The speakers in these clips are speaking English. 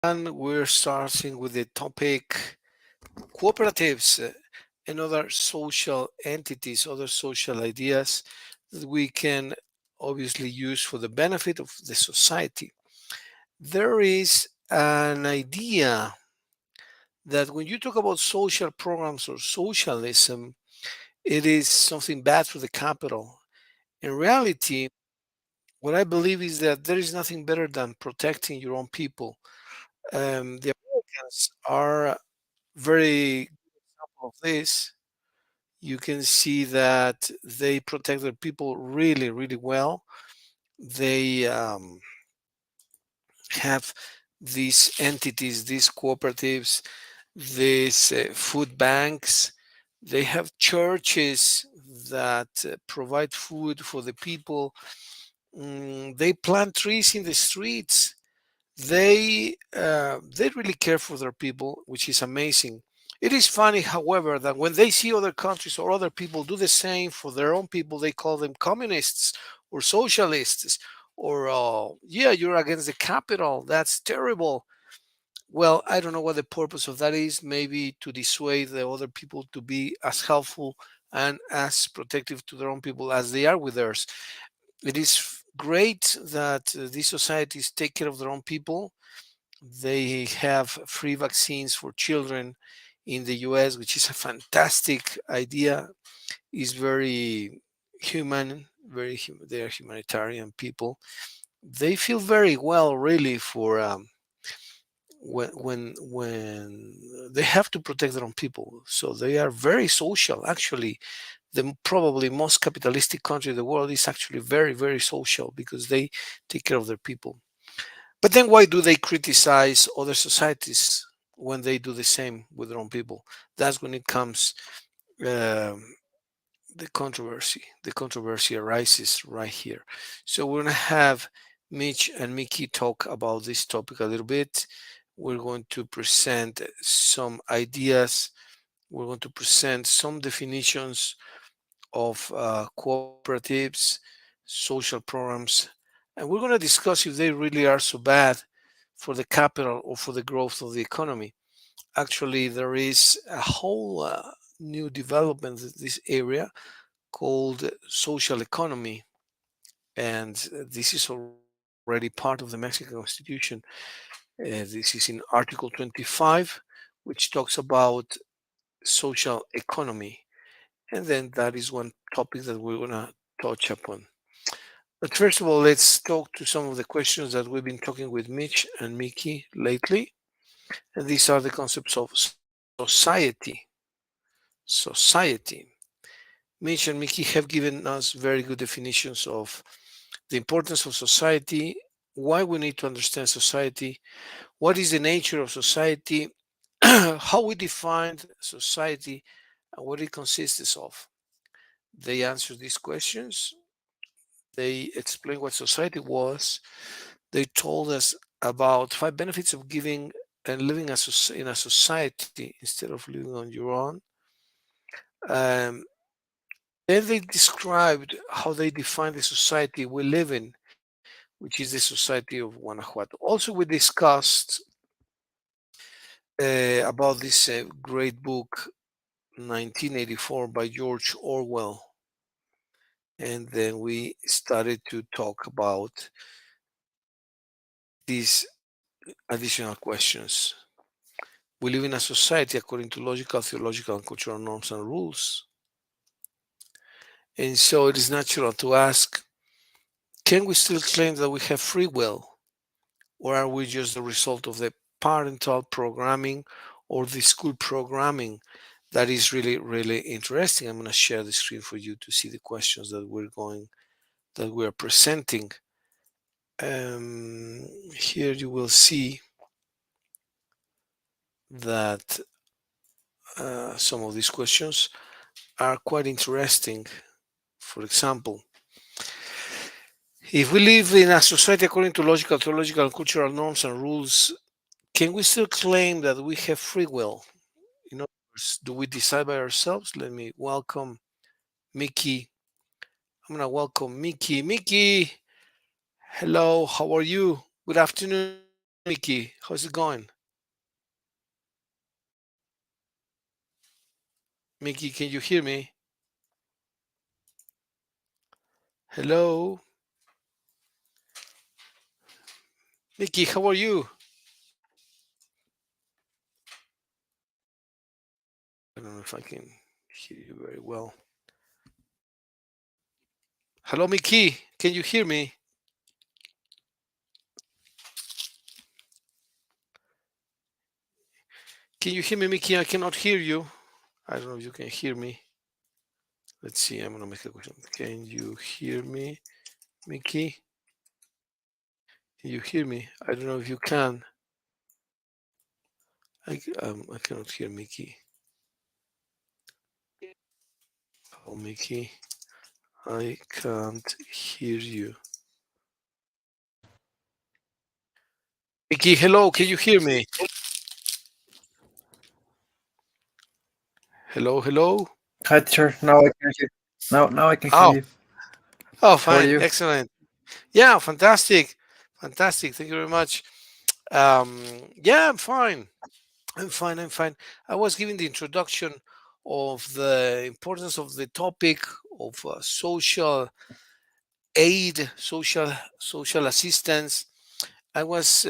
We're starting with the topic cooperatives and other social entities, other social ideas that we can obviously use for the benefit of the society. There is an idea that when you talk about social programs or socialism, it is something bad for the capital. In reality, what I believe is that there is nothing better than protecting your own people. The Americans are very good example of this. You can see that they protect their people really, really well. They have these entities, these cooperatives, these food banks. They have churches that provide food for the people. They plant trees in the streets. They really care for their people, which is amazing. It is funny, however, that when they see other countries or other people do the same for their own people, they call them communists or socialists, or yeah, you're against the capital. That's terrible. Well, I don't know what the purpose of that is. Maybe to dissuade the other people to be as helpful and as protective to their own people as they are with theirs. It is great that these societies take care of their own people. They have free vaccines for children in the US, which is a fantastic idea. Is very human, they are humanitarian people. They feel very well, really, for when they have to protect their own people. So they are very social. Actually, the probably most capitalistic country in the world is actually very, very social because they take care of their people. But then why do they criticize other societies when they do the same with their own people? That's when it comes um, the controversy. The controversy arises right here. So we're gonna have Mich and Miky talk about this topic a little bit. We're going to present some ideas. We're going to present some definitions of cooperatives, social programs, and we're going to discuss if they really are so bad for the capital or for the growth of the economy. Actually, there is a whole new development in this area called social economy, and this is already part of the Mexican Constitution. This is in Article 25, which talks about social economy, and then that is one topic that we're going to touch upon. But first of all, let's talk to some of the questions that we've been talking with Mich and Miky lately. And these are the concepts of society. Society. Mich and Miky have given us very good definitions of the importance of society, why we need to understand society, what is the nature of society, how we define society, and what it consists of. They answer these questions. They explain what society was. They told us about 5 benefits of giving and living in a society instead of living on your own. Um, then they described how they define the society we live in, which is the society of Guanajuato. Also, we discussed about this great book, 1984, by George Orwell. And then we started to talk about these additional questions. We live in a society according to logical, theological, and cultural norms and rules. And so it is natural to ask, can we still claim that we have free will? Or are we just the result of the parental programming or the school programming? That is really, really interesting. I'm going to share the screen for you to see the questions that we're presenting. Here you will see that some of these questions are quite interesting. For example, if we live in a society according to logical, theological, and cultural norms and rules, can we still claim that we have free will? In other words, do we decide by ourselves? Let me welcome Miky. I'm going to welcome Miky. Miky, hello, how are you? Good afternoon. Mickey. How's it going? Mickey, can you hear me? Hello? Mickey, how are you? I don't know if I can hear you very well. Hello, Mickey. Can you hear me? Can you hear me, Mickey? I cannot hear you. I don't know if you can hear me. Let's see. I'm gonna make a question. Can you hear me, Mickey? Can you hear me? I don't know if you can. I cannot hear Mickey. Oh, Mickey, I can't hear you. Mickey, hello. Can you hear me? Hello, hello. Hi, teacher. Now I can hear. Now I can hear Oh, you. oh, How are fine. you? Excellent. Yeah, fantastic. Fantastic. Thank you very much. Um, yeah, I'm fine. I'm fine. I'm fine. I was giving the introduction of the importance of the topic of social aid, social assistance. I was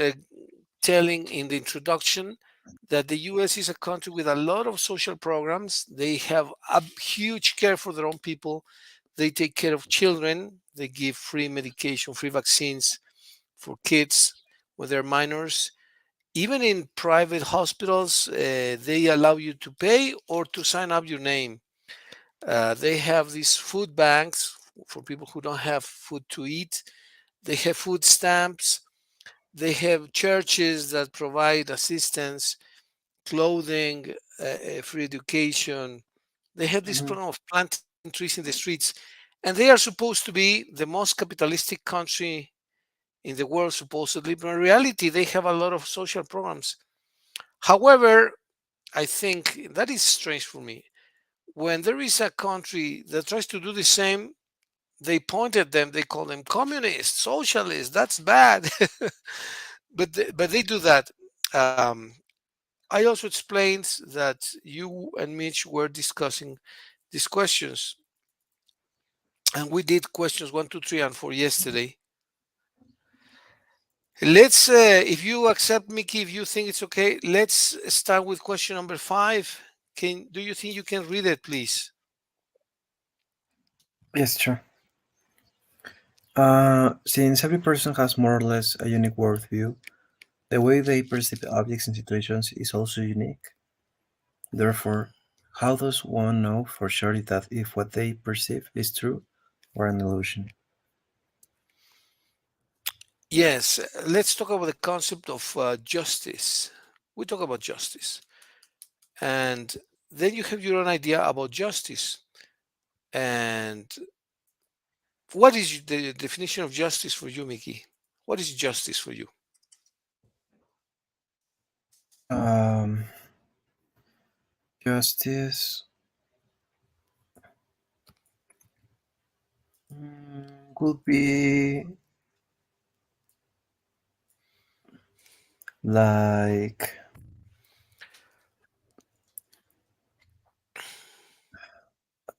telling in the introduction that the U.S. is a country with a lot of social programs. They have a huge care for their own people. They take care of children. They give free medication, free vaccines for kids when they're minors. Even in private hospitals, they allow you to pay or to sign up your name. They have these food banks for people who don't have food to eat. They have food stamps. They have churches that provide assistance, clothing, free education. They have this Mhm. program of planting trees in the streets. And they are supposed to be the most capitalistic country in the world, supposedly. But in reality, they have a lot of social programs. However, I think that is strange for me. When there is a country that tries to do the same, they point at them, they call them communists, socialists, that's bad. But they do that. I also explained that you and Mitch were discussing these questions, and we did questions 1, 2, 3, and 4 yesterday. Let's, if you accept, Mickey, if you think it's okay, let's start with question number 5. Do you think you can read it, please? Yes, sure. Since every person has more or less a unique worldview, the way they perceive objects and situations is also unique. Therefore, how does one know for sure that if what they perceive is true or an illusion? Yes, let's talk about the concept of justice. We talk about justice, and then you have your own idea about justice. And what is the definition of justice for you, Mickey? What is justice for you? Um, Justice could be like,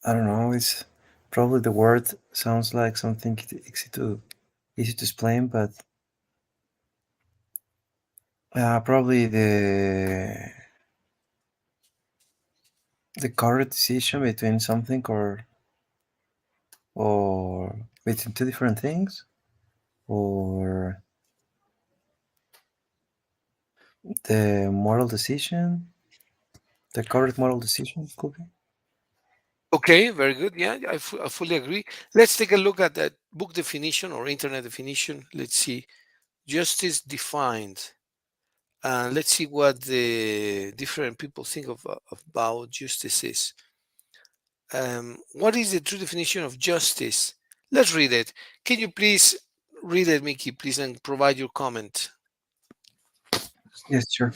I don't know. It's probably the word sounds like something easy to explain, but probably the correct decision between something or between two different things, or the moral decision, the correct moral decision could be. Okay, very good. Yeah, I fully agree. Let's take a look at that book definition or internet definition. Let's see. Justice defined. And let's see what the different people think about justice is. What is the true definition of justice? Let's read it. Can you please read it, Mickey, please, and provide your comment? Yes, sure.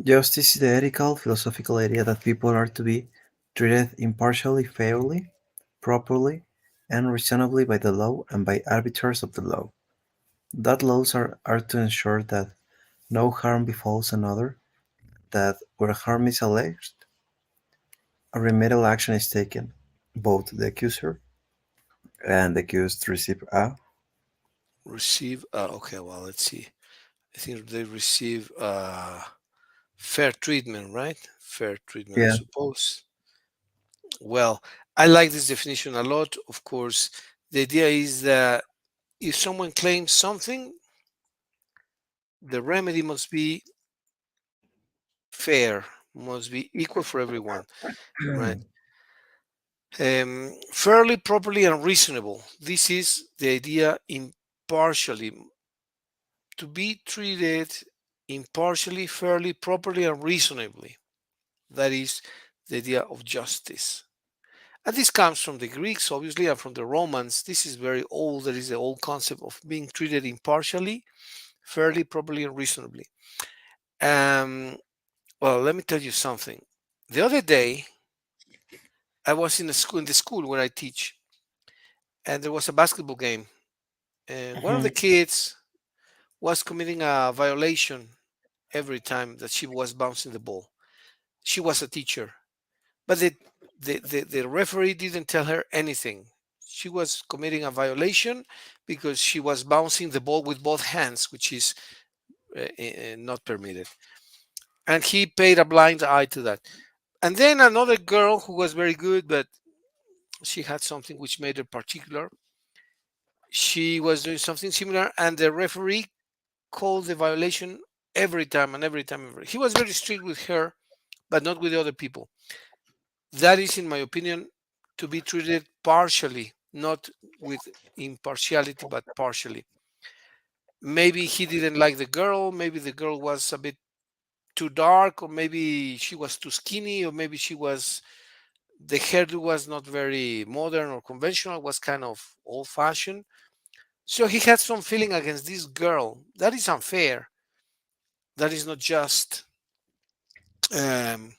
Justice is the ethical, philosophical idea that people are to be treated impartially, fairly, properly, and reasonably by the law and by arbiters of the law. That laws are to ensure that no harm befalls another, that where harm is alleged, a remedial action is taken. Both the accuser and the accused receive a. Receive, okay, well, let's see. I think they receive fair treatment, right? Fair treatment, I Yeah. suppose. Well, I like this definition a lot. Of course, the idea is that if someone claims something, the remedy must be fair, must be equal for everyone, right? Fairly, properly, and reasonable. This is the idea impartially, to be treated impartially, fairly, properly, and reasonably. That is the idea of justice. And this comes from the Greeks, obviously, and from the Romans. This is very old. There is the old concept of being treated impartially, fairly, properly, and reasonably. Um, well, let me tell you something. The other day, I was in the school where I teach, and there was a basketball game, and one of the Mhm. kids was committing a violation every time that she was bouncing the ball. She was a teacher, but the referee didn't tell her anything. She was committing a violation because she was bouncing the ball with both hands, which is not permitted. And he paid a blind eye to that. And then another girl who was very good, but she had something which made her particular. She was doing something similar, and the referee called the violation every time and every time. He was very strict with her, but not with the other people. That is, in my opinion, to be treated partially, not with impartiality, but partially. Maybe he didn't like the girl, maybe the girl was a bit too dark, or maybe she was too skinny, or maybe she was the hairdo was not very modern or conventional, was kind of old fashioned. So he had some feeling against this girl. That is unfair. That is not just. Um,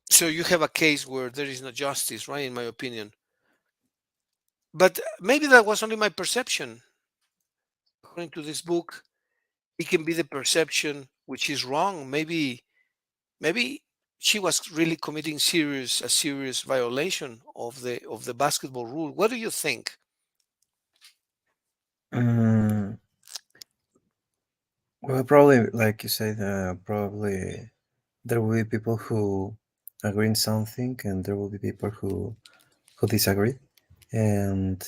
so you have a case where there is no justice, right? In my opinion. But maybe that was only my perception. According to this book, it can be the perception which is wrong. Maybe she was really committing a serious violation of the basketball rule. What do you think? Mm, well, probably, like you said, probably there will be people who agree in something, and there will be people who disagree. And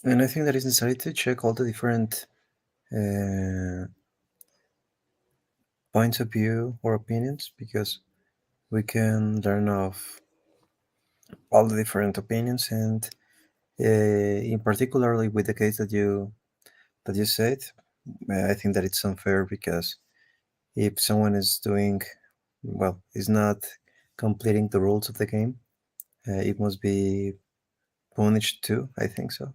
I think that it's necessary to check all the different uh, points of view or opinions because we can learn of all the different opinions, and in particularly with the case that you said, I think that it's unfair because if someone is doing well, is not completing the rules of the game, it must be punished too. I think so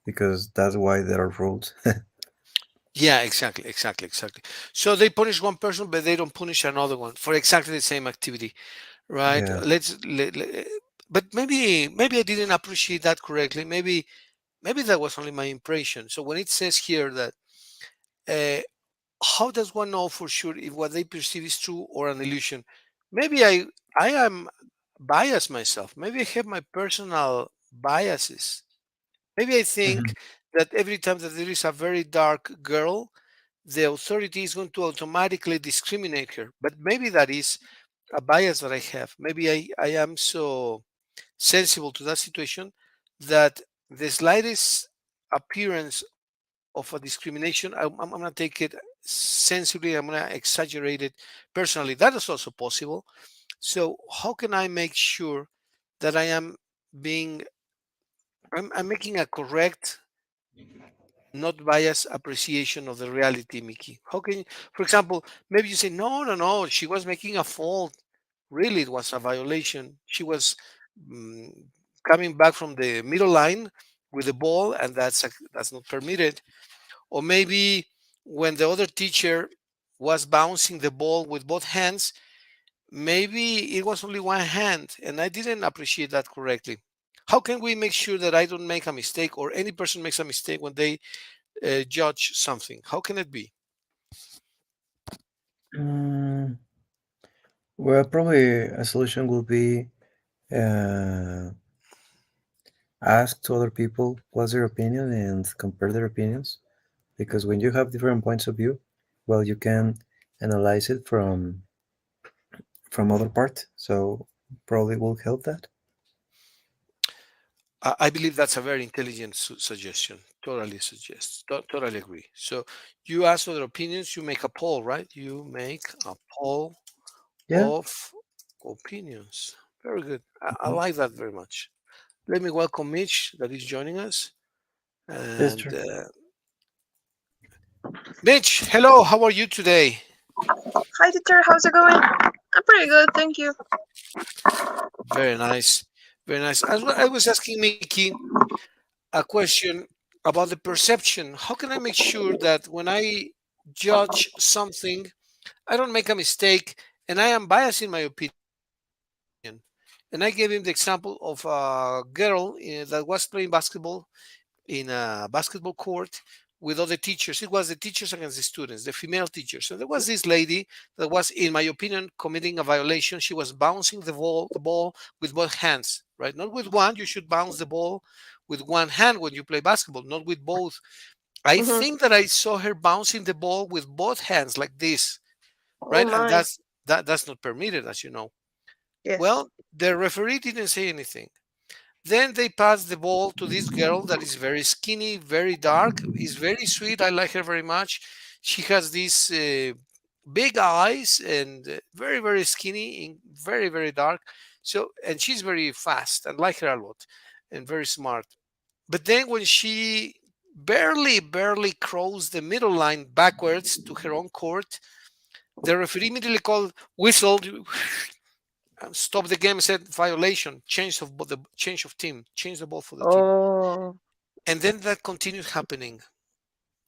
because that's why there are rules. Yeah, exactly. So they punish one person, but they don't punish another one for exactly the same activity, right? Yeah. But maybe I didn't appreciate that correctly. Maybe that was only my impression. So when it says here that uh, how does one know for sure if what they perceive is true or an illusion? Maybe I am biased myself. Maybe I have my personal biases. Maybe I Mhm. think that every time that there is a very dark girl, the authority is going to automatically discriminate her. But maybe that is a bias that I have. Maybe I am so sensible to that situation that the slightest appearance of a discrimination, I'm going to take it sensibly, I'm going to exaggerate it personally. That is also possible. So, how can I make sure that being, I'm making a correct, not biased appreciation of the reality, Mickey? How can you, for example, maybe you say, no, she was making a fault. Really, it was a violation. She was mm, coming back from the middle line with the ball, and that's not permitted. Or maybe when the other teacher was bouncing the ball with both hands, maybe it was only one hand, and I didn't appreciate that correctly. How can we make sure that I don't make a mistake or any person makes a mistake when they judge something? How can it be? Mm, well, probably a solution will be uh, ask to other people what's their opinion and compare their opinions. Because when you have different points of view, well, you can analyze it from other part. So probably will help that. I believe that's a very intelligent suggestion. Totally suggest. Totally agree. So you ask other opinions. You make a poll, right? You make a poll Yeah. of opinions. Very good. I Mhm. like that very much. Let me welcome Mitch that is joining us. Yes, And sure. Mitch, hello. How are you today? Hi, teacher. How's it going? I'm pretty good, thank you. Very nice. Very nice. I was asking Mickey a question about the perception. How can I make sure that when I judge something, I don't make a mistake and I am biased in my opinion? And I gave him the example of a girl that was playing basketball in a basketball court with other teachers. It was the teachers against the students, the female teachers. So there was this lady that was, in my opinion, committing a violation. She was bouncing the ball with both hands, right? Not with one. You should bounce the ball with one hand when you play basketball, not with both. I Mm-hmm. think that I saw her bouncing the ball with both hands like this, Oh right? And my. that's not permitted, as you know. Yes. Well, the referee didn't say anything. Then they pass the ball to this girl that is very skinny, very dark, is very sweet. I like her very much. She has these big eyes and very, very skinny and very, very dark. So, and she's very fast and like her a lot and very smart. But then when she barely crossed the middle line backwards to her own court, the referee immediately called, whistled, stopped the game, said violation, change of team, change the ball for the team, Oh and then that continued happening.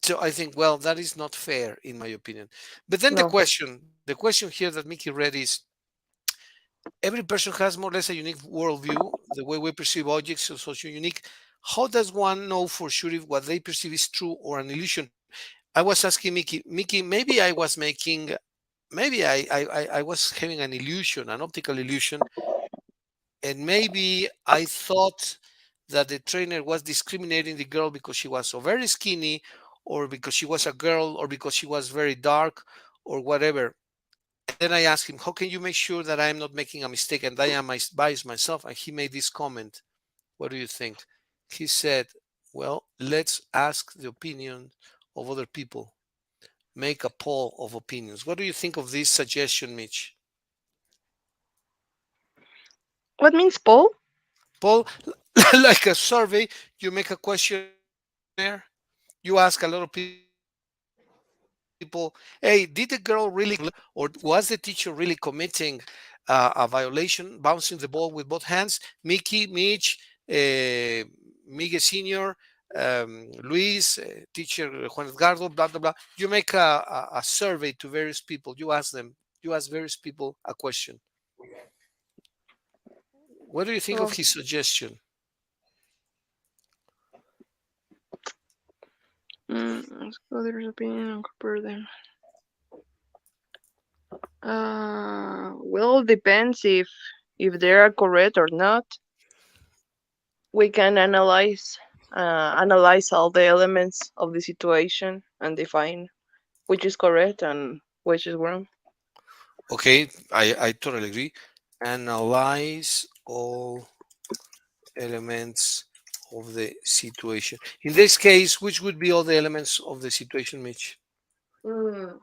So I think, well, that is not fair in my opinion. But then no. the question here that Mickey read is: every person has more or less a unique worldview. The way we perceive objects is also unique. How does one know for sure if what they perceive is true or an illusion? I was asking Mickey, maybe I was making, maybe I was having an illusion, an optical illusion, and maybe I thought that the trainer was discriminating the girl because she was so very skinny, or because she was a girl, or because she was very dark, or whatever. And then I asked him, how can you make sure that I am not making a mistake and I am biased myself? And he made this comment. What do you think? He said, well, let's ask the opinion of other people, make a poll of opinions. What do you think of this suggestion, Mitch? What means Paul? Poll, like a survey, you make a questionnaire, you ask a lot of people, hey, did the girl really commit a violation, or was the teacher really committing a violation, bouncing the ball with both hands? Mickey, Mitch, Miguel Senior, Luis, teacher Juan Edgardo, blah blah blah. You make a survey to various people. You ask them. You ask various people a question. What do you think of Oh, his suggestion? let's go their opinion and compare them. Well, depends if they are correct or not. We can analyze all the elements of the situation and define which is correct and which is wrong. Okay, I totally agree. Analyze all elements of the situation. In this case, which would be all the elements of the situation, Mitch? Mm.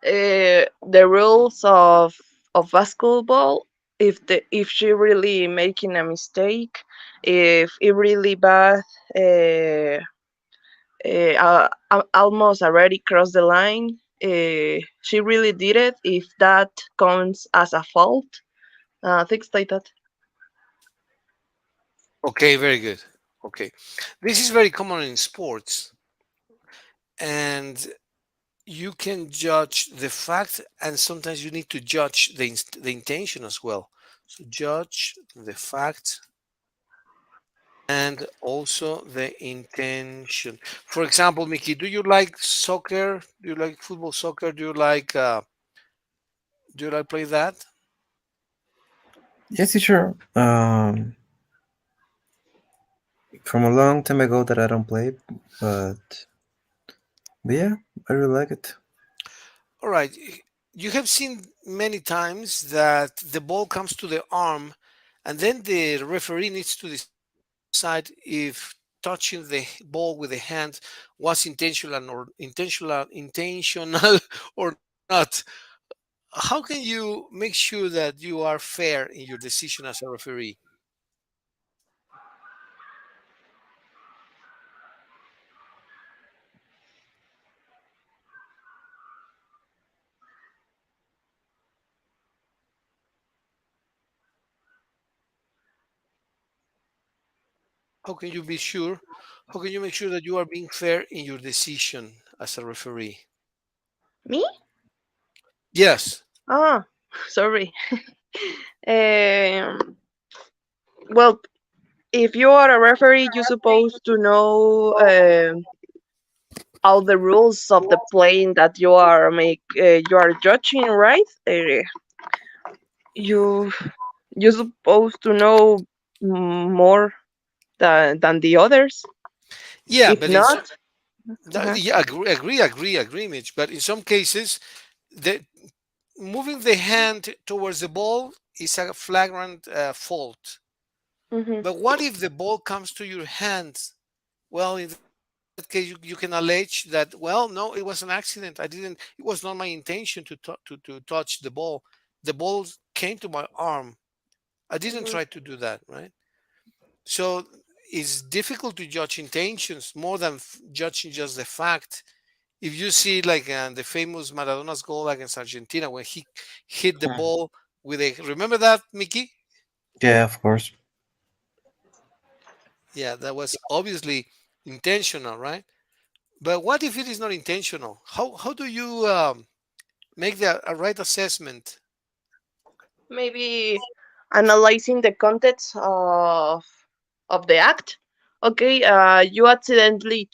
The rules of basketball, if she really making a mistake, if it really bad, uh, almost already crossed the line, she really did it, if that counts as a fault, things like that. Okay, very good. Okay. This is very common in sports, and you can judge the fact, and sometimes you need to judge the intention as well. So, judge the fact and also the intention. For example, Mickey, do you like soccer? Do you like football, soccer? Do you like play that? Yes, teacher. From a long time ago that I don't play, but yeah, I really like it. All right. You have seen many times that the ball comes to the arm, and then the referee needs to decide if touching the ball with the hand was intentional or not. How can you make sure that you are fair in your decision as a referee? How can you be sure? How can you make sure that you are being fair in your decision as a referee? Me? Yes. Ah, sorry. Um, well, if you are a referee, you're supposed to know all the rules of the playing that you are judging, right? You you're supposed to know more than the others. Yeah, If but in some, not, uh yeah, agree, Mitch. But in some cases, the moving the hand towards the ball is a flagrant fault. hmm But what if the ball comes to your hands? Well, in that case, you can allege that, well, no, it was an accident. It was not my intention to touch the ball. The ball came to my arm. I didn't hmm try to do that, right? So it's difficult to judge intentions more than judging just the fact. If you see like the famous Maradona's goal against Argentina when he hit the Hmm. ball with a, remember that, Mickey? Yeah, of course. Yeah, that was obviously intentional, right? But what if it is not intentional? How do you make the a right assessment? maybe analyzing the context of the act. Okay, you accidentally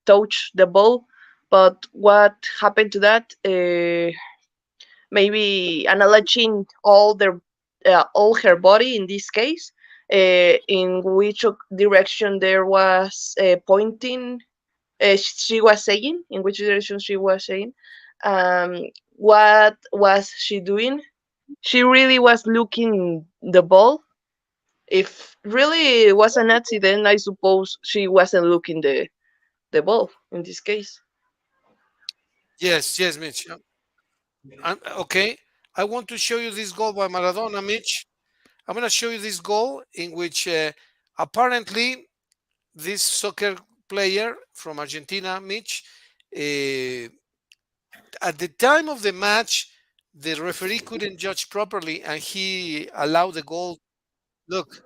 touch the ball, but what happened to that? Maybe analyzing all her body in this case, in which direction there was pointing. She was saying in which direction she was saying. Um, what was she doing? She really was looking the ball. If really it was an accident, I suppose she wasn't looking the ball in this case. Yes, yes, Mitch. Okay. I want to show you this goal by Maradona, Mitch. I'm going to show you this goal in which apparently this soccer player from Argentina, Mitch, uh, at the time of the match, the referee couldn't judge properly and he allowed the goal. Look,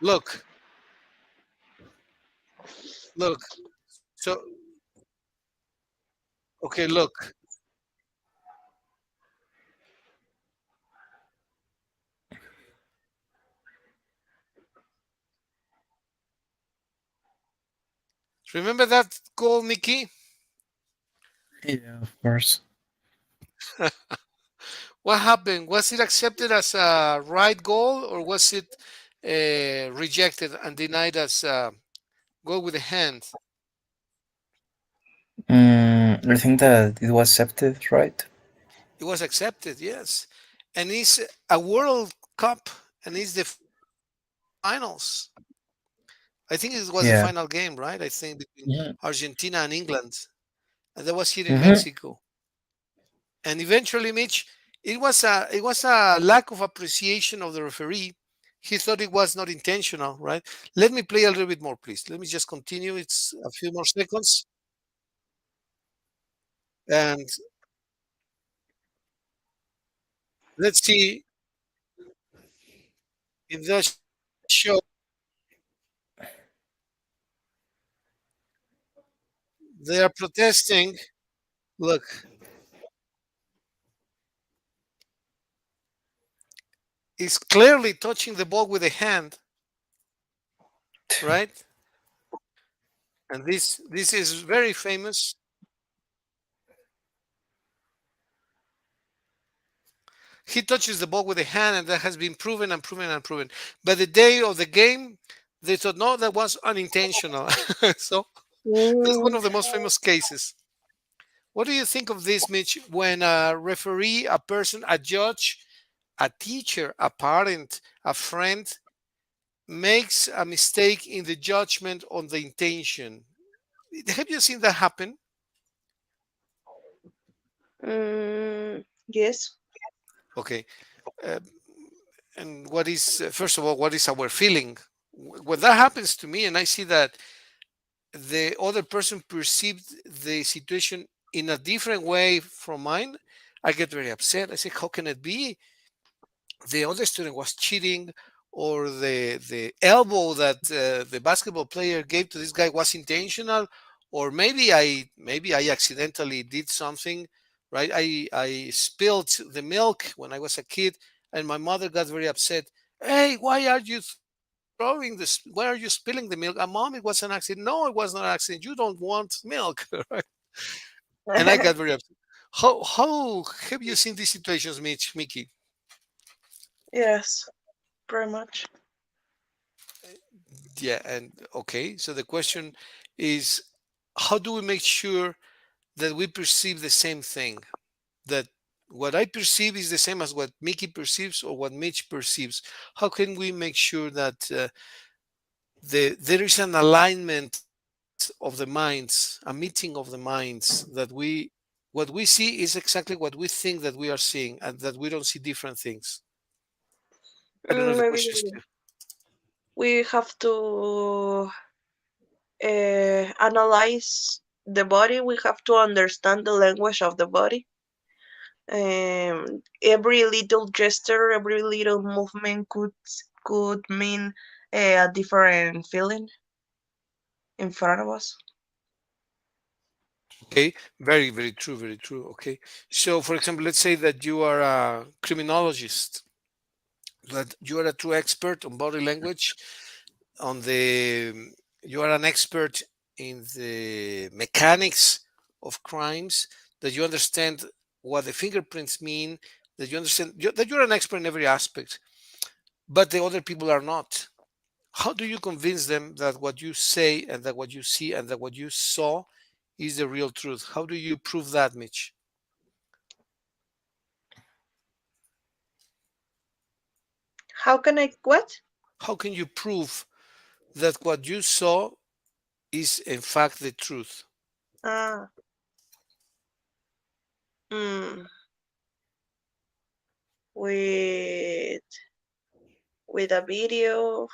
look, look. So, okay, look. Remember that goal, Mickey? Yeah, of course. What happened? Was it accepted as a right goal or was it rejected and denied as a goal with the hand? I think that it was accepted, right? It was accepted, yes. And it's a World Cup and it's the finals. I think it was the Yeah. final game, right? I think between Hmm. Argentina and England. And that was here in Hmm. Mexico. And eventually, Mitch, it was a lack of appreciation of the referee. He thought it was not intentional, right? Let me play a little bit more, please. Let me just continue. It's a few more seconds. And let's see if that show they are protesting. Look, is clearly touching the ball with a hand, right? And this is very famous. He touches the ball with a hand, and that has been proven and proven and proven. But the day of the game, they thought no, that was unintentional. So this is one Mm, of the most famous cases. What do you think of this, Mitch? When a referee, a person, a judge, a teacher, a parent, a friend makes a mistake in the judgment on the intention? Have you seen that happen? yes. Okay. Uh, and what is, first of all, what is our feeling? When that happens to me and I see that the other person perceived the situation in a different way from mine, I get very upset. I say, how can it be? The other student was cheating, or the elbow that the basketball player gave to this guy was intentional, or maybe I accidentally did something, right? I spilled the milk when I was a kid, and my mother got very upset. Hey, why are you spilling the milk? Mom, it was an accident. No, it was not an accident. You don't want milk. Right? And I got very upset. How have you seen these situations, Mitch Mickey? Yes, pretty much. Yeah, and okay, so the question is, how do we make sure that we perceive the same thing? That what I perceive is the same as what Mickey perceives or what Mitch perceives. How can we make sure that there is an alignment of the minds, a meeting of the minds, that what we see is exactly what we think that we are seeing, and that we don't see different things. I don't know if the Maybe question is clear. we have to analyze the body. We have to understand the language of the body. Every little gesture, every little movement could mean a different feeling in front of us. Okay, very, very true, very true. Okay, so for example, let's say that you are a criminologist, that you are a true expert on body language, on you are an expert in the mechanics of crimes, that you understand what the fingerprints mean, that you understand that you're an expert in every aspect, but the other people are not. How do you convince them that what you say and that what you see and that what you saw is the real truth? How do you prove that, Mitch? How can I what? How can you prove that what you saw is in fact the truth? Ah, mm, with a video,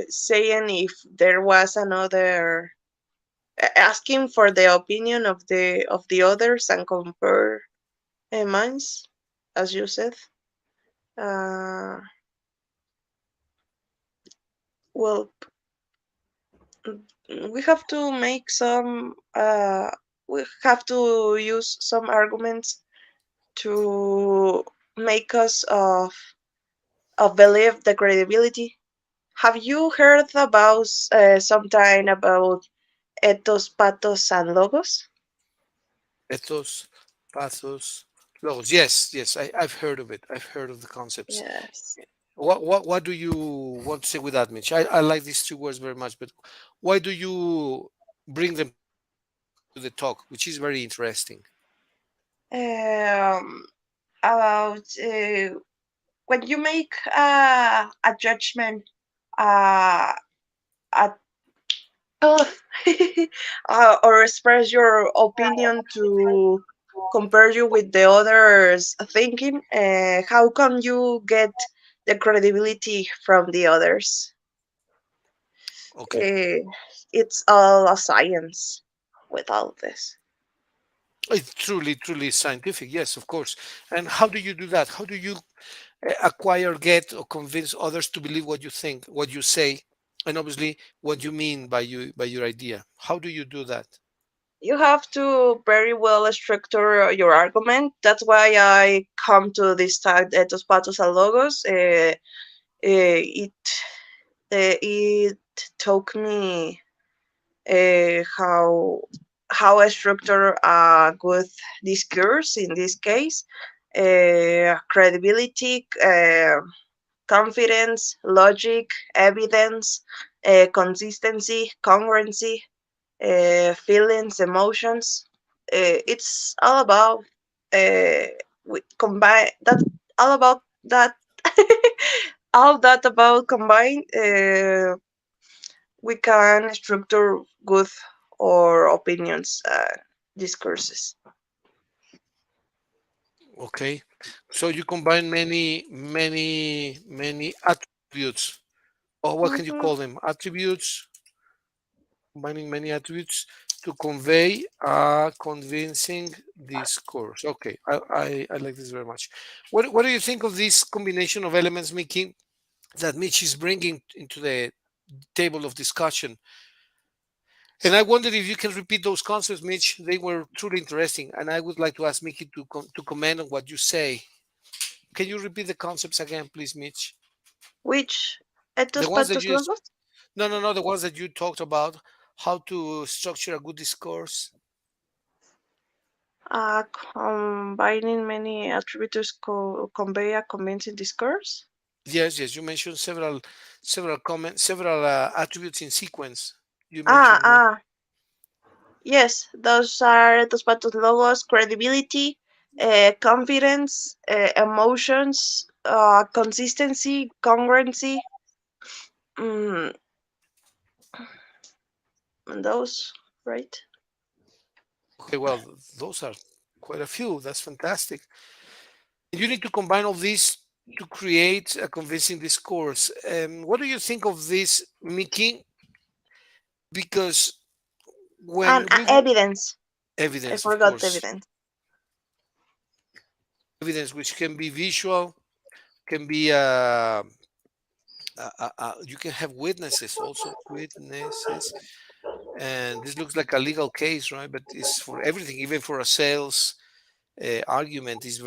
saying if there was another, asking for the opinion of the others and compare minds, as you said. Uh, well, we have to make some. We have to use some arguments to make us of believe the credibility. Have you heard about sometime about ethos, pathos, and logos? Ethos, pathos, logos. Yes, yes, I've heard of it. I've heard of the concepts. Yes. What do you want to say with that, Mitch? I like these two words very much, but why do you bring them to the talk, which is very interesting? Um, about when you make a judgment, uh, a, oh, or express your opinion to compare you with the others' thinking, how can you get the credibility from the others? Okay. Uh, it's all a science with all this. It's truly, truly scientific. Yes, of course. And how do you do that? How do you acquire, get, or convince others to believe what you think, what you say, and obviously what you mean by your idea? How do you do that? You have to very well structure your argument. That's why I come to this tag, Etos Patos and Logos. It took me how I structure a good discourse in this case, credibility, confidence, logic, evidence, consistency, congruency, feelings, emotions. It's all about we combine that, all about that. All that about combine. We can structure good or opinions discourses. Okay, so you combine many attributes, or what can you Hmm. call them? Attributes, combining many attributes to convey a convincing discourse. Okay, I like this very much. What do you think of this combination of elements, Mickey, that Mitch is bringing into the table of discussion? And I wondered if you can repeat those concepts, Mitch. They were truly interesting, and I would like to ask Mickey to comment on what you say. Can you repeat the concepts again, please, Mitch? Which The estos ones that patos you logos? no, the ones that you talked about, how to structure a good discourse. Combining many attributes convey a convincing discourse. Yes, you mentioned several comments, several attributes in sequence. You Ah, mentioned ah, yes, those are estos patos logos: credibility, confidence, emotions, consistency, congruency. Mm, and those, right? okay. Well, those are quite a few. That's fantastic. You need to combine all these to create a convincing discourse. What do you think of this, Mickey? Because And when we evidence. I evidence, of forgot course, evidence. evidence which can be visual, can be you can have witnesses also, witnesses, and this looks like a legal case, right? But it's for everything, even for a sales argument. Is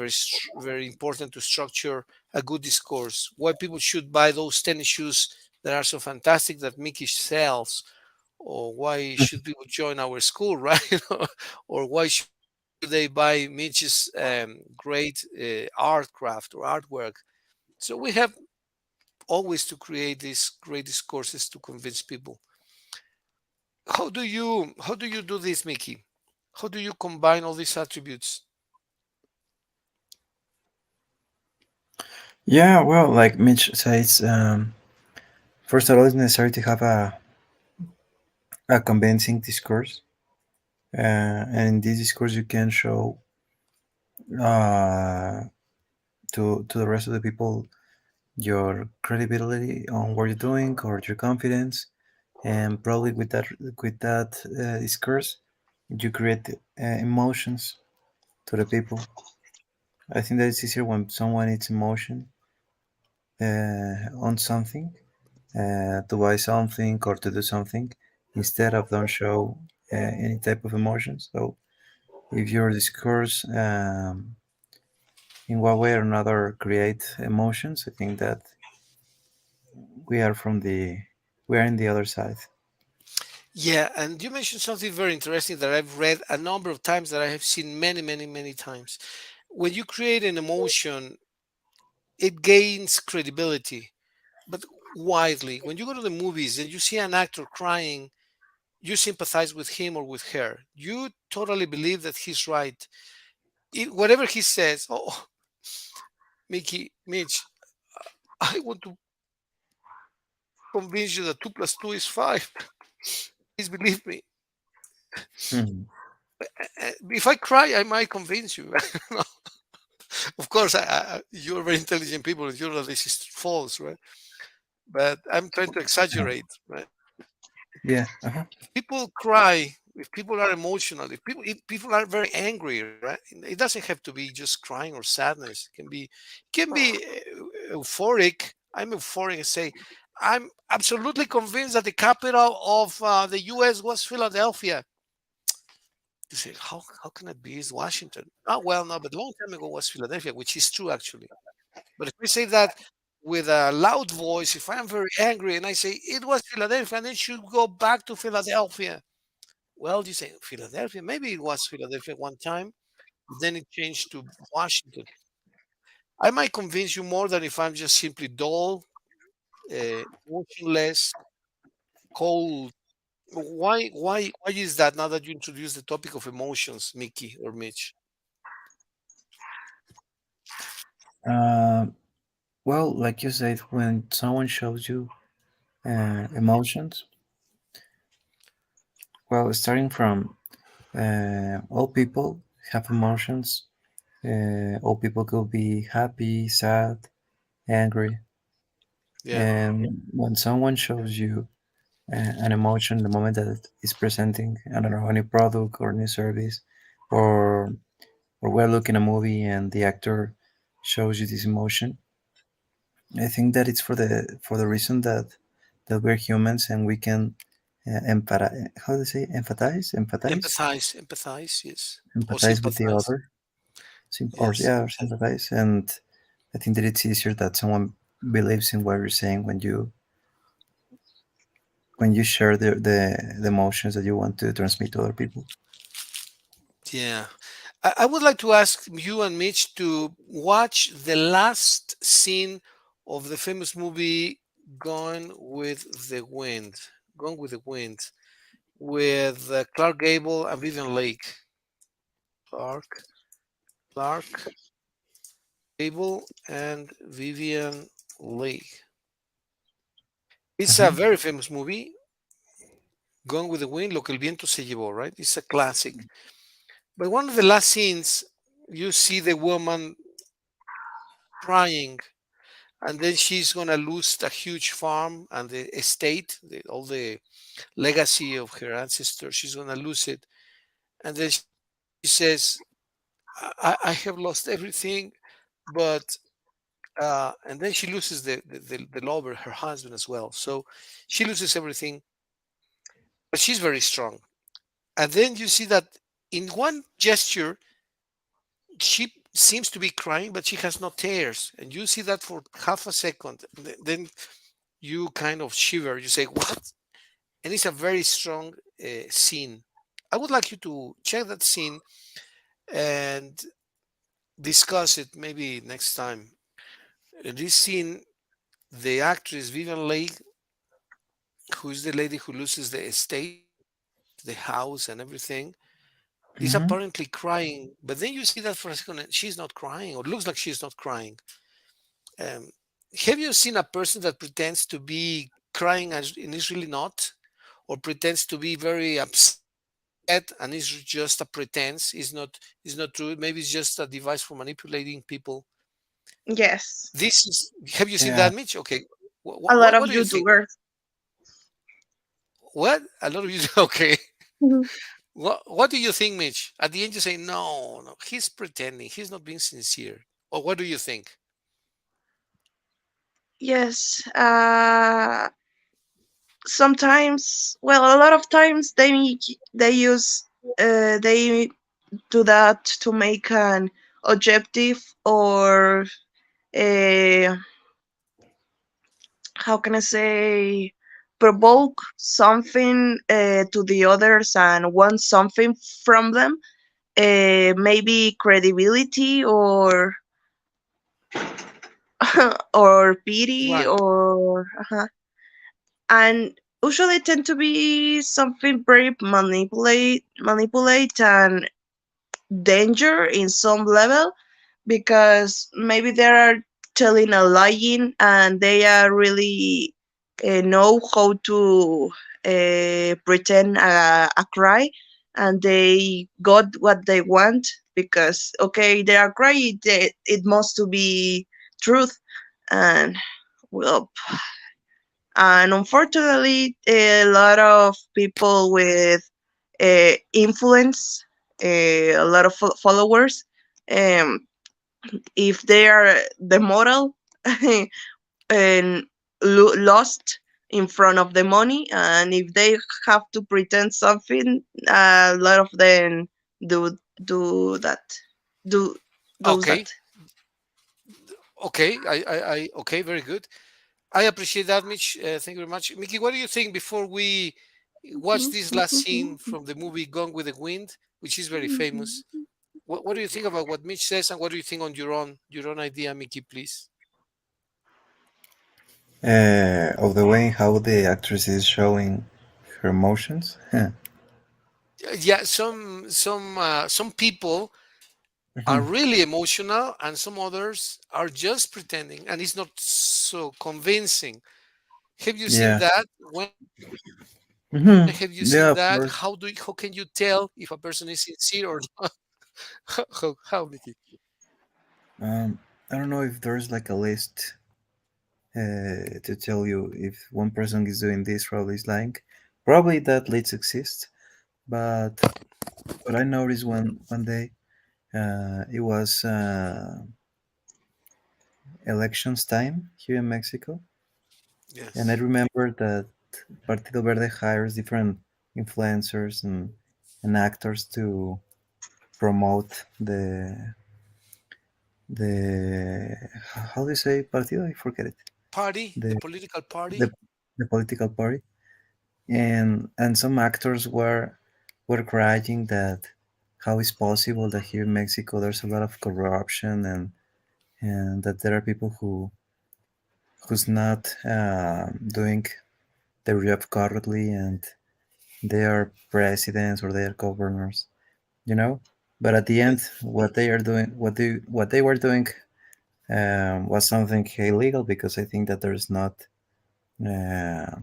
very important to structure a good discourse. Why people should buy those tennis shoes that are so fantastic that Mickey sells, or why should people join our school, right? Or why should they buy Mitch's great art craft or artwork? So we have always to create these great discourses to convince people. How do you do this, Mickey? How do you combine all these attributes? Yeah, well, like Mitch says, first of all, it's necessary to have a convincing discourse. And in this discourse, you can show uh, to the rest of the people your credibility on what you're doing or your confidence, and probably with that discourse, you create emotions to the people. I think that it's easier when someone needs emotion on something, to buy something or to do something, instead of don't show any type of emotions. So if your discourse in one way or another create emotions, I think that we are from the we are in the other side. Yeah, and you mentioned something very interesting that I've read a number of times, that I have seen many times. When you create an emotion, it gains credibility, but widely. When you go to the movies and you see an actor crying, you sympathize with him or with her. You totally believe that he's right. Whatever he says, oh, Mickey, Mitch, I want to convince you that 2 plus 2 is 5. Please believe me. Mhm. If I cry, I might convince you. Of course, you're very intelligent people, and you know this is false, right? But I'm trying to exaggerate, right? Yeah. Uh-huh. If people cry, if people are emotional, if people are very angry, right? It doesn't have to be just crying or sadness. It can be euphoric. I'm euphoric and say, I'm absolutely convinced that the capital of the U.S. was Philadelphia. You say, how can it be? It's Washington. Oh, well, no, but a long time ago was Philadelphia, which is true actually. But if we say that with a loud voice, if I'm very angry and I say it was Philadelphia, and then should go back to Philadelphia. Well, you say Philadelphia. Maybe it was Philadelphia one time, but then it changed to Washington. I might convince you more than if I'm just simply dull, motionless, cold. Why is that? Now that you introduce the topic of emotions, Mickey or Mitch. Uh, well, like you said, when someone shows you emotions, well, starting from all people have emotions. All people could be happy, sad, angry, Yeah, and when someone shows you an emotion, the moment that it is presenting, I don't know, a new product or new service, or we're looking a movie and the actor shows you this emotion. I think that it's for the reason that we're humans and we can empathize. How do you say empathize, yes, or empathize with the sympathize, other, or yes. yeah, or sympathize. And I think that it's easier that someone believes in what you're saying when you share the emotions that you want to transmit to other people. Yeah. I would like to ask you and Mitch to watch the last scene of the famous movie Gone with the Wind. Gone with the Wind with Clark Gable and Vivian Lake. Clark, Clark Gable and Vivian Lake. It's a Hmm. very famous movie. Gone with the Wind, Lo que el viento se llevó, right? It's a classic. But one of the last scenes, you see the woman crying, and then she's gonna lose a huge farm and the estate, all the legacy of her ancestors. She's gonna lose it, and then she says, I have lost everything, but and then she loses the lover, her husband as well. So she loses everything, but she's very strong. And then you see that in one gesture, she seems to be crying, but she has no tears. And you see that for half a second. Then you kind of shiver. You say, "What?" And it's a very strong scene. I would like you to check that scene and discuss it maybe next time. This scene, the actress Vivian Leigh, who is the lady who loses the estate, the house, and everything, is Hmm. apparently crying. But then you see that for a second, and she's not crying, or looks like she's not crying. Um, have you seen a person that pretends to be crying and is really not, or pretends to be very upset and is just a pretense? Is not true. Maybe it's just a device for manipulating people. Yes, This is. Have you seen that, Yeah. Mitch? Okay. a lot What of do you think? YouTubers. What a lot of you. Okay. Mhm. What do you think, Mitch? At the end, you say no, no. He's pretending. He's not being sincere. Or what do you think? Yes, sometimes, well, a lot of times they use they do that to make an objective or a, how can I say, provoke something to the others and want something from them, maybe credibility or or pity Right. or and usually tend to be something very manipulate and danger in some level, because maybe they are telling a lying and they are really know how to pretend a cry, and they got what they want because okay they are crying, it must to be truth. And well, and unfortunately a lot of people with influence, a lot of followers, um, if they are the model and lost in front of the money, and if they have to pretend something, a lot of them do do that do does that. Okay, okay, okay, very good. I appreciate that, Mitch. Thank you very much, Mickey. What do you think before we watch this last scene from the movie Gone with the Wind, which is very famous? What do you think about what Mitch says, and what do you think on your own idea, Mickey? Please. Of the way how the actress is showing her emotions. Yeah, some people are Mhm. really emotional, and some others are just pretending, and it's not so convincing. Have you seen Yeah. that? When have you seen that? How do you Hmm. how can Yeah, you of tell course. if a person is sincere or not? How, Mickey? I don't know if there's like a list to tell you if one person is doing this, probably is lying. Probably that list exists, but what I noticed one day, it was elections time here in Mexico, and I Yes. remember that Partido Verde hires different influencers and actors to promote the how do you say partido? I forget it. Party, the The political party. the the political party, and some actors were crying that how is possible that here in Mexico there's a lot of corruption and that there are people who's not doing their job correctly and they are presidents or they are governors, you know. But at the end, what they are doing, what they were doing, was something illegal because I think that there's not. Uh,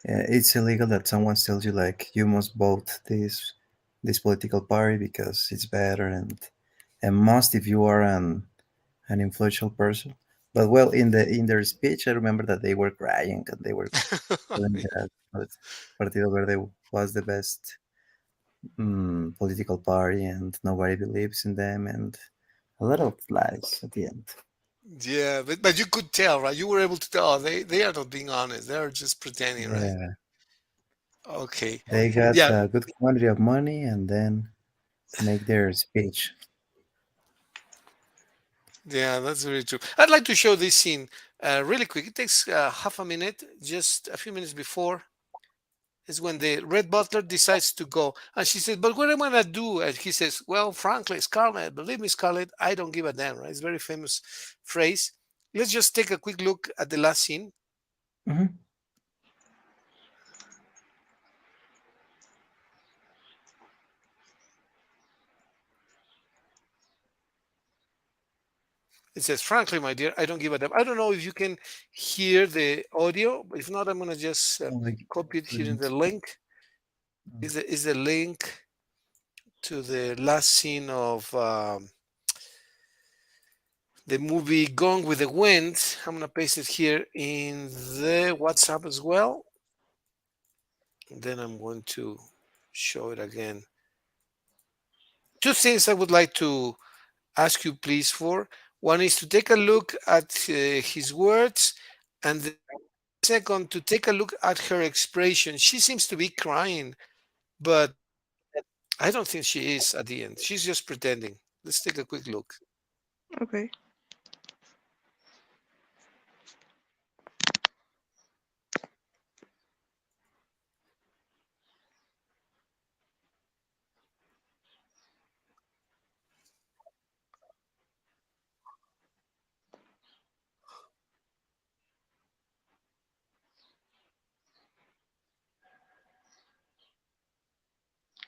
it's illegal that someone tells you like you must vote this political party because it's better and must if you are an influential person. But well, in their speech, I remember that they were crying and they were telling that Partido Verde was the best political party and nobody believes in them and a lot of lies at the end. Yeah, but you could tell, right? You were able to tell, they are not being honest. They are just pretending, right? Yeah, Okay. they got Yeah, a good quantity of money and then make their speech. yeah, that's very true. I'd like to show this scene really quick. It takes half a minute, just a few minutes before is when the red butler decides to go. And she says, "But what am I going to do?" And he says, "Well, frankly, Scarlett, believe me, Scarlett, I don't give a damn," right? It's a very famous phrase. Let's just take a quick look at the last scene. Mhm. It says, "Frankly, my dear, I don't give a damn." I don't know if you can hear the audio, but if not, I'm going to just Oh, like copy it here in the couldn't. link. Is the link to the last scene of the movie Gone with the Wind. I'm going to paste it here in the WhatsApp as well. Then I'm going to show it again. Two things I would like to ask you, please, for. One is to take a look at his words, and the second, to take a look at her expression. She seems to be crying, but I don't think she is at the end. She's just pretending. Let's take a quick look. Okay.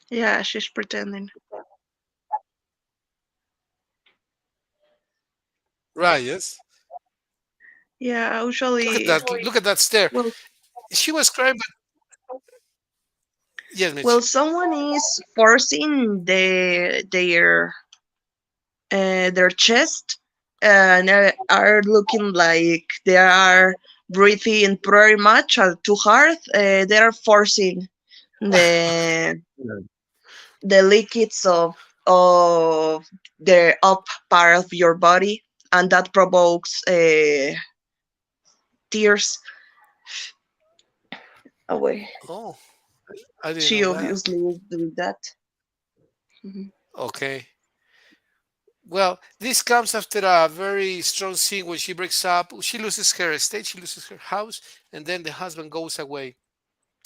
Yeah, she's pretending. Right, yes. Yeah, Look at usually, that. Look at that stare. well, She was crying, but yes, well, Mitch. someone is forcing their chest, and are looking like they are breathing very much too hard. They are forcing the the liquids of the up part of your body, and that provokes tears away. Oh, I didn't She know that. obviously is doing that. Mhm. Okay. Well, this comes after a very strong scene when she breaks up. She loses her estate, she loses her house, and then the husband goes away.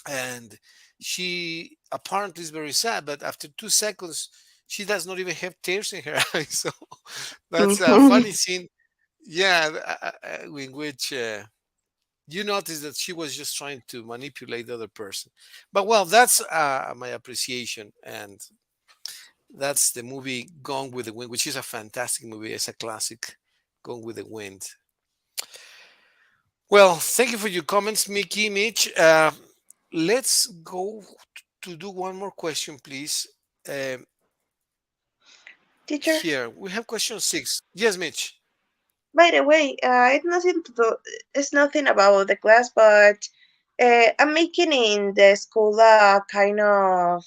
And she apparently is very sad, but after 2 seconds, she does not even have tears in her eyes. So that's a Mhm. funny scene. Yeah, in which you notice that she was just trying to manipulate the other person. But well, that's my appreciation, and that's the movie Gone with the Wind, which is a fantastic movie. It's a classic, Gone with the Wind. Well, thank you for your comments, Mickey, Mitch. Let's go to do one more question, please. Um, Teacher, Here we have question 6. Yes, Mitch. by the way, it's nothing about the class, but I'm making in the school a kind of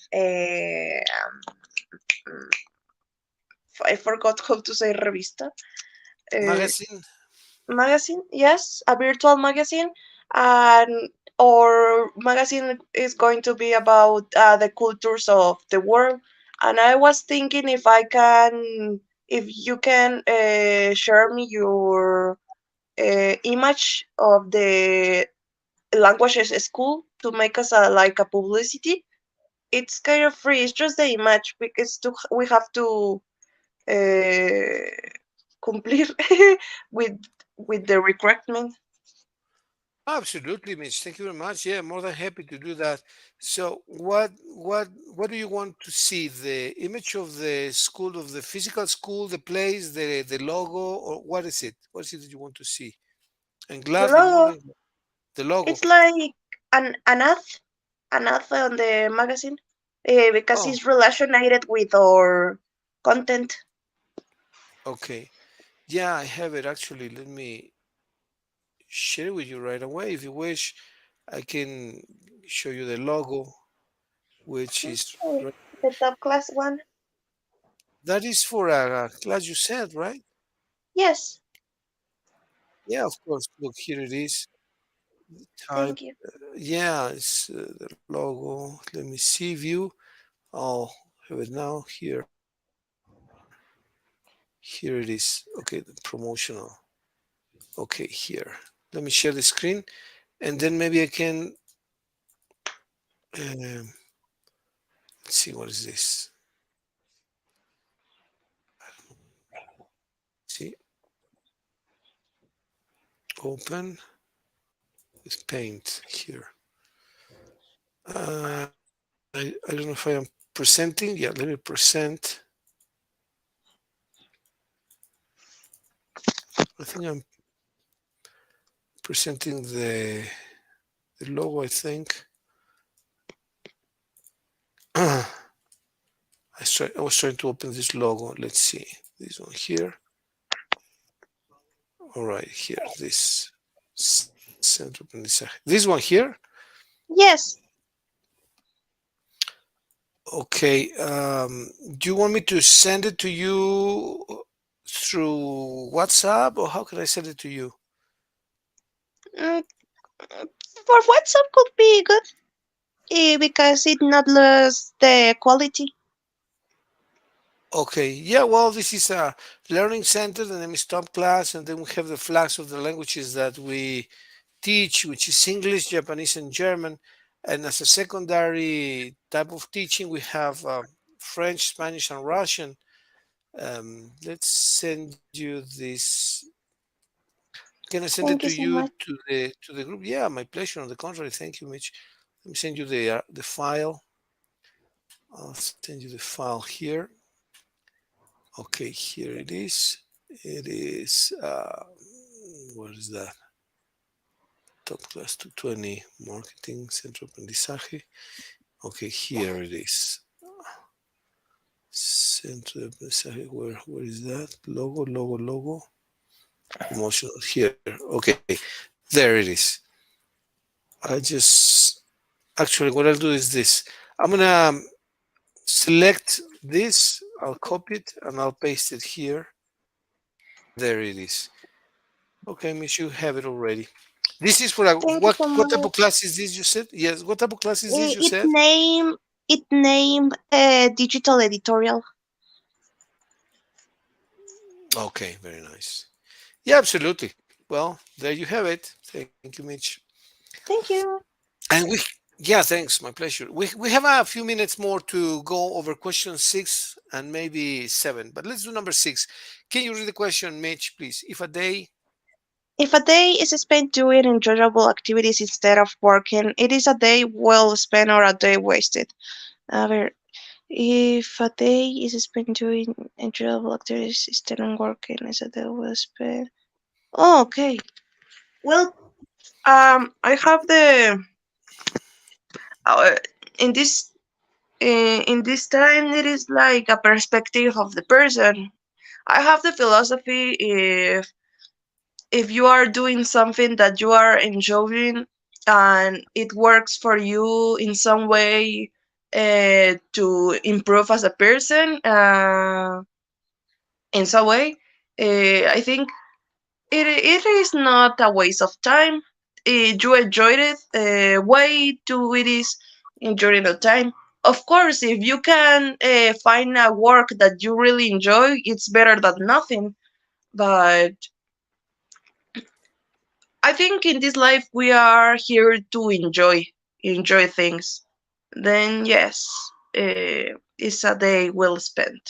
I forgot how to say revista. Uh, Magazine. Magazine, yes, a virtual magazine, and our magazine is going to be about the cultures of the world. And I was thinking if you can share me your image of the languages school to make us like a publicity. It's kind of free. It's just the image because we have to complete with the requirement. Absolutely, Mitch. Thank you very much. Yeah, more than happy to do that. So, what do you want to see? The image of the school, of the physical school, the place, the logo, or what is it? What is it that you want to see? And The gladly, more logo, than the logo. it's like an ad on the magazine because Oh, it's related with our content. okay. Yeah, I have it actually. Let me share it with you right away. If you wish, I can show you the logo, which is Okay, right. the top class one. That is for a class you said, right? Yes, Yeah, of course. Look, here it is. Type. thank you. Yeah, it's the logo. Let me see view. Oh, have it now. Here it is. Okay, the promotional. Okay, here. Let me share the screen, and then maybe I can. Um, let's see what is this. See, open with paint here. I don't know if I am presenting. Yeah, let me present. I think I'm presenting the logo. I think. I was trying to open this logo. Let's see this one here. All right, here this center aprendizaje. This one here. Yes, Okay. Do you want me to send it to you through WhatsApp, or how can I send it to you? mm, for WhatsApp could be good because it not lose the quality. Okay. Yeah. Well, this is a learning center. The name is Top Class, and then we have the flags of the languages that we teach, which is English, Japanese, and German. And as a secondary type of teaching, we have French, Spanish, and Russian. Let's send you this. Can I send it to Thank you so you much. to the group? Yeah, my pleasure. On the contrary, thank you, Mitch. Let me send you the file. I'll send you the file here. Okay, here it is. It is. What is that? Top class 220 marketing centro aprendizaje. Okay, here it is. Centro de aprendizaje. Where is that? Logo. Promotional here. Okay, there it is. I just actually what I'll do is this. I'm gonna select this. I'll copy it and I'll paste it here. There it is. Okay, Miss, you have it already. This is for a, Thank you so what type much. of class is this? You said yes. What type of class is this? You Its said name. It named digital editorial. Okay, very nice. Yeah, absolutely. Well, there you have it. Thank you, Mitch. Thank you. And yeah, thanks. My pleasure. We have a few minutes more to go over question six and maybe seven, but let's do number six. Can you read the question, Mitch, please? If a day, If a day is spent doing enjoyable activities instead of working, it is a day well spent or a day wasted. A ver, if a day is spent doing enjoyable activities instead of working, is a day well spent. Oh, okay. Well, I have the uh, in this in this time it is like a perspective of the person. I have the philosophy if you are doing something that you are enjoying and it works for you in some way to improve as a person in some way, I think it is not a waste of time. You enjoyed it. Way to it is enjoying the time. Of course, if you can find a work that you really enjoy, it's better than nothing. But I think in this life we are here to enjoy things. Then yes, it's a day well spent.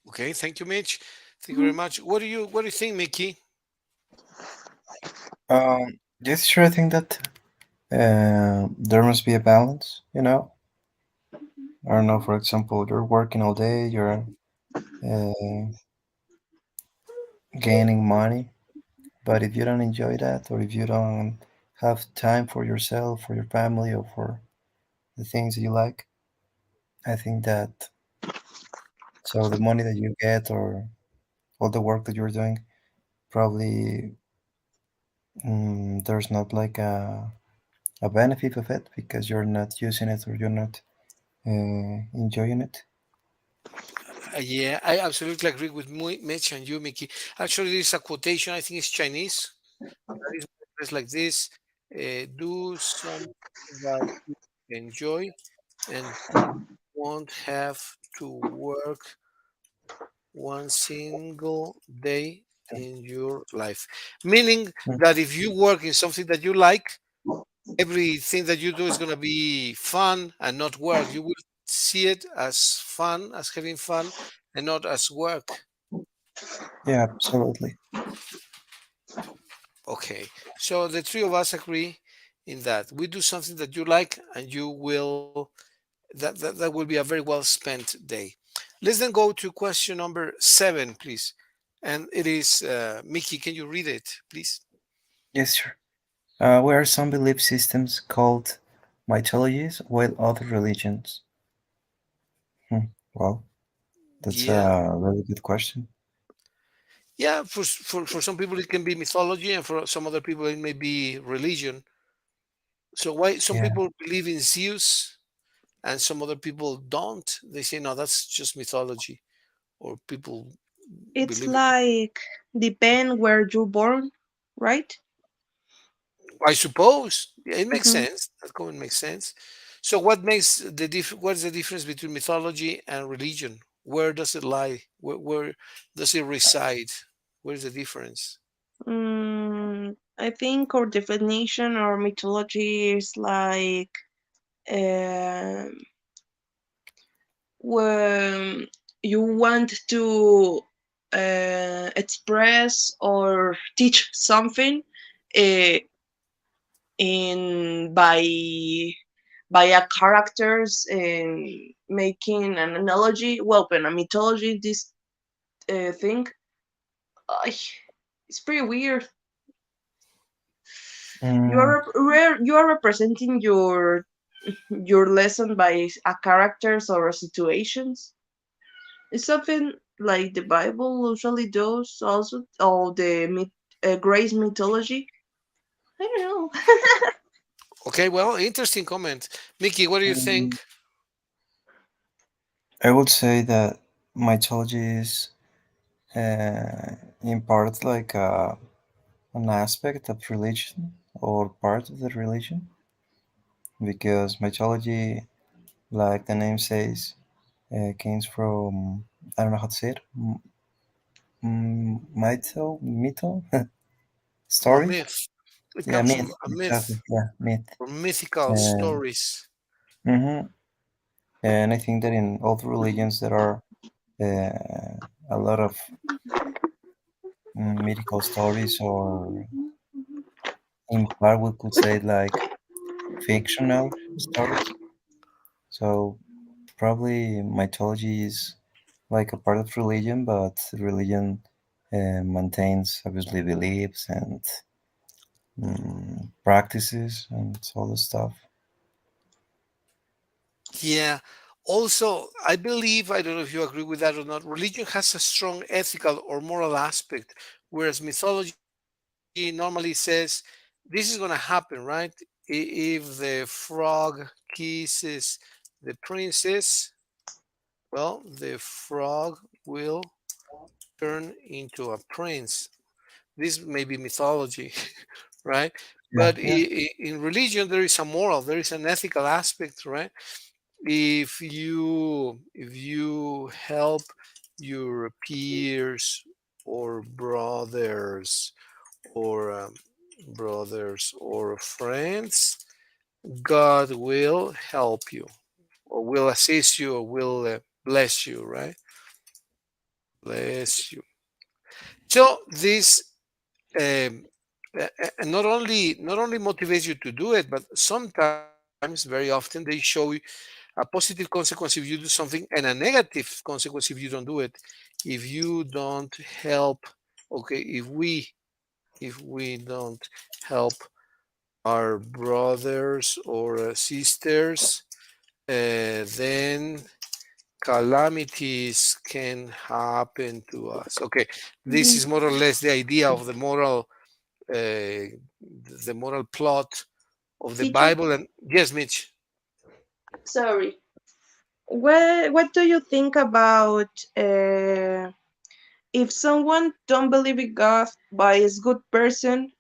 okay, thank you, Mitch. Thank you very much. What do you think, Mickey? Yes, sure. I think that there must be a balance. I don't know. For example, you're working all day, you're uh, gaining money, but if you don't enjoy that, or if you don't have time for yourself, for your family, or for the things that you like, I think that so the money that you get or all the work that you're doing probably there's not like a benefit of it because you're not using it or you're not enjoying it. Yeah, I absolutely agree with Mitch and you, Mickey. Actually, this is a quotation. I think it's Chinese. That is more or less like this: do something that you enjoy, and you won't have to work one single day in your life. Meaning Mm. that if you work in something that you like, everything that you do is going to be fun and not work. You will see it as fun, as having fun, and not as work. Yeah, absolutely. Okay, so the three of us agree in that we do something that you like, and you will that will be a very well spent day. Let's then go to question number seven, please. And it is Mickey. Can you read it, please? Yes, sure. Where are some belief systems called mythologies while other religions? Hmm. Well, that's Yeah, a really good question. yeah. For some people it can be mythology, and for some other people it may be religion. So why some Yeah. people believe in Zeus and some other people don't? They say no, that's just mythology, or people It's believe it. like depend where you're born, right? I suppose. Yeah, it makes Hmm. sense. That comment makes sense. So what makes the what is the difference between mythology and religion? Where does it lie? Where does it reside? Where's the difference? I think our definition or mythology is like um when you want to express or teach something uh, in by a characters and making an analogy. Well, when a mythology, this thing, uh, it's pretty weird. Mm, You are representing your lesson by a characters or situations. It's something like the Bible usually does also, or the Grace mythology. I don't know. Okay, well, interesting comment. Mickey, what do you mm, think? I would say that mythology is in part like an aspect of religion or part of the religion because mythology like the name says, comes from, I don't know how to say it, mytho A story. myth. It Yeah, comes myth, from a exactly. myth Yeah, myth. or mythical And stories. hmm and I think that in all the religions there are a lot of mythical stories, or in part we could say like fictional stories. So probably mythology is like a part of religion, but religion maintains obviously beliefs and practices and all the stuff. Yeah. Also, I believe, I don't know if you agree with that or not, religion has a strong ethical or moral aspect, whereas mythology normally says this is going to happen, right? If the frog kisses the princess, well, the frog will turn into a prince. This may be mythology, right? Yeah, But yeah, in religion, there is a moral, there is an ethical aspect, right? If you help your peers or brothers or friends, God will help you or will assist you or will bless you, right? Bless you. So this um, and not only motivates you to do it, but sometimes, very often, they show you a positive consequence if you do something and a negative consequence if you don't do it. If you don't help, okay, if we don't help our brothers or sisters, then calamities can happen to us. Okay, this Mhm. is more or less the idea of the moral plot of the Teacher, Bible. And yes, Mitch. sorry. What do you think about if someone don't believe in God but is good person?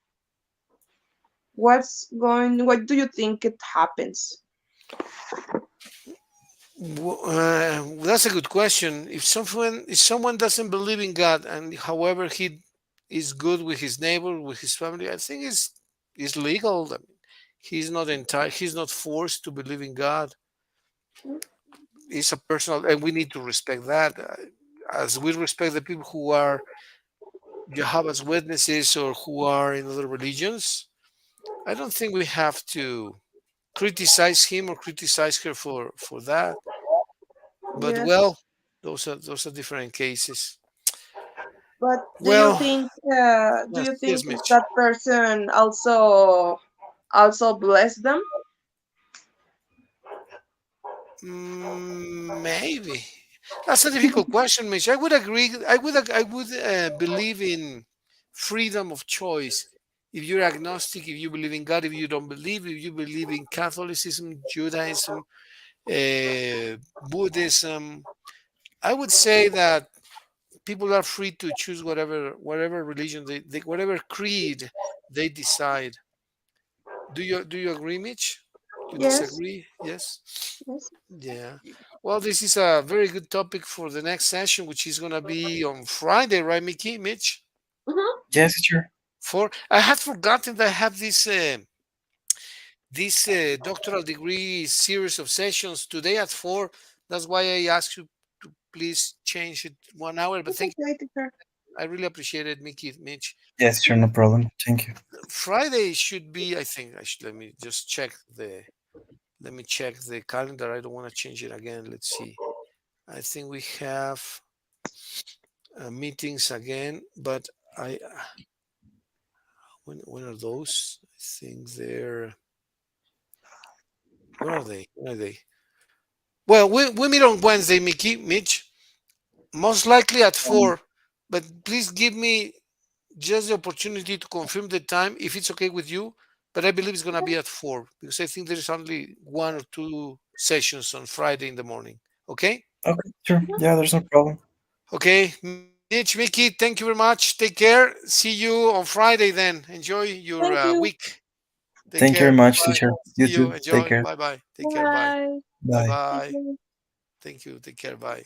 What do you think it happens? That's a good question. If someone doesn't believe in God, and however he is good with his neighbor, with his family, I think it's legal. I mean, he's not forced to believe in God. It's a personal, and we need to respect that. As we respect the people who are Jehovah's Witnesses or who are in other religions, I don't think we have to criticize him or criticize her for that. But Yes. well, those are different cases. But Well, do yes, you yes, think Mitch. that person also bless them? Maybe that's a difficult question, Mitch. I would agree. I would believe in freedom of choice. If you're agnostic, if you believe in God, if you don't believe, if you believe in Catholicism, Judaism, Buddhism, I would say that people are free to choose whatever religion whatever creed they decide. Do you agree, Mitch? You Yes. disagree? Yes. Yes. Yeah. Well, this is a very good topic for the next session, which is gonna be on Friday, right, Mickey, Mitch? Mm-hmm. yes, teacher. For I had forgotten that I have this doctoral degree series of sessions today at 4. That's why I asked you to please change it 1 hour. But It's thank okay, teacher. you. I really appreciate it, Mickey, Mitch. Yes, teacher, no problem. Thank you. Friday should be. I think I should. Let me check the calendar. I don't want to change it again. Let's see. I think we have meetings again, but I when are those? I think they're when are they? When are they? Well, we meet on Wednesday, Mickey, Mitch. Most likely at Um, 4. But please give me just the opportunity to confirm the time if it's okay with you. But I believe it's gonna be at 4 because I think there's only 1 or 2 sessions on Friday in the morning. Okay? Okay, sure. Yeah, there's no problem. Okay, Mitch, Mickey, thank you very much. Take care. See you on Friday then. Enjoy your Thank you. week. Take Thank you care. very Bye much, bye. teacher. See You you. too. Take Enjoy. care. Bye bye. Take care. Bye. Bye. Bye Bye. bye. Thank you. Take care. Bye.